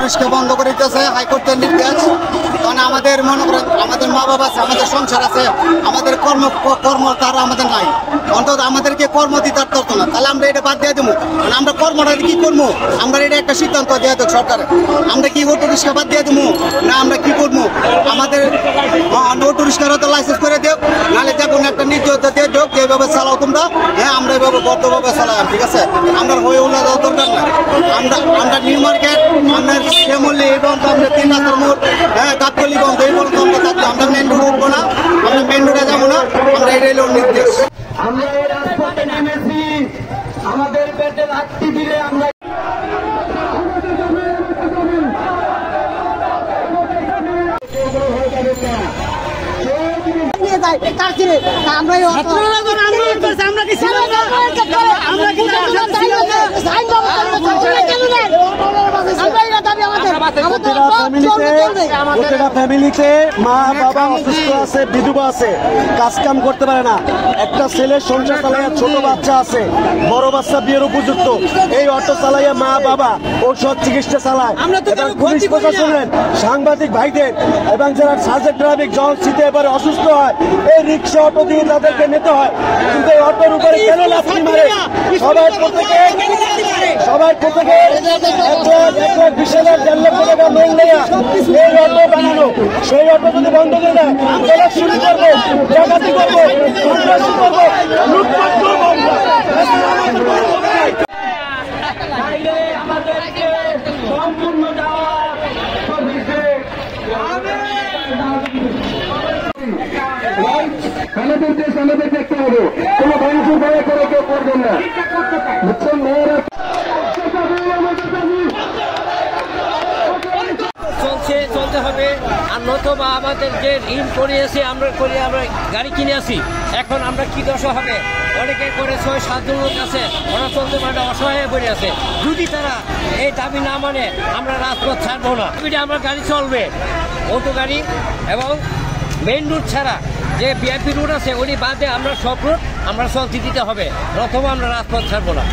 রিক্সা বন্ধ করে দিতেছে হাইকোর্টের নির্দেশ। কারণ আমাদের মনে করেন আমাদের মা বাবা আছে, আমাদের সংসার আছে, আমাদের কর্ম তারা আমাদের নাই, অন্তত আমাদেরকে কর্ম দিতে পারতো না। তাহলে আমরা এটা বাদ দিয়ে দেবো, মানে আমরা কর্মটা কি করবো? আমরা এটা একটা সিদ্ধান্ত দিয়ে দেবো সরকার, আমরা কি অটো রিক্সা বাদ দিয়ে দেবো না আমরা কি করবো? আমাদের অটো রিক্সার হয়তো লাইসেন্স করে দেব, নাহলে দেখুন একটা নির্দেশ দিয়ে দেব যেভাবে চালাও তোমরা, হ্যাঁ আমরা এইভাবে বদ্ধভাবে চালাই, ঠিক আছে? আমরা হয়ে উল্লা দেওয়ার দরকার না। আমরা নিউ মার্কেট, আমরা শ্যামলি এবং আমরা 3 রাস্তার মোড়, হ্যাঁ কাকলিগঞ্জ এই পর্যন্ত আমরা থাকবো। আমরা মেন রোড উঠবো না, আমরা মেন রোডে যাবো না, আমরা এটাই হলো নির্দেশ। আমরা এই রাজপথে নেমেছি, আমাদের পেটে লাঠি দিলে আমরা ফ্যামিলিতে মা বাবা অসুস্থ আছে, বিধবা আছে, কাজ কাম করতে পারে না, একটা ছেলের সংসার চালাইয়া ছোট বাচ্চা আছে, বড় বাচ্চা বিয়ের উপযুক্ত, এই অটো চালাইয়া মা বাবা ঔষধ চিকিৎসা চালায়। পুলিশ প্রশাসনের, সাংবাদিক ভাইদের এবং যারা সার্জেন্ট ট্রাফিক যখন শীতে এবারে অসুস্থ হয় এই রিক্সা অটো দিয়ে তাদেরকে নিতে হয়, কিন্তু এই অটোর উপরে কেন লাথি মারে? সবাই প্রত্যেকে 1,20,000 1,50,000 টাকা লোন নেয়া এই অটো বানানো, সেই অটো যদি বন্ধ করে দেয় তাহলে শুরু করবো, ডাকাতি করবো, সন্ত্রাসী করবো, লুটপাট করবো। সম্পূর্ণ আমাদের দেখতে হবে, কোনো ভাঙচুর করে কেউ করবেন না, বুঝছেন? মেয়েরা চলতে হবে। আর নতুবা আমাদের যে ঋণ করিয়েছি আমরা গাড়ি কিনে আসি, এখন আমরা কি দশা হবে? অনেকে করে 6-7 জন লোক আছে, ওরা চলতে পারে অসহায় পড়ে আছে। যদি তারা এই দাবি না মানে আমরা রাজপথ ছাড়বো না। আমরা গাড়ি চলবে, অটো গাড়ি এবং মেইন রুট ছাড়া যে ভিআইপি রুট আছে ওই বাদে আমরা সব রুট আমরা চলতে দিতে হবে, অথবা আমরা রাজপথ ছাড়বো না।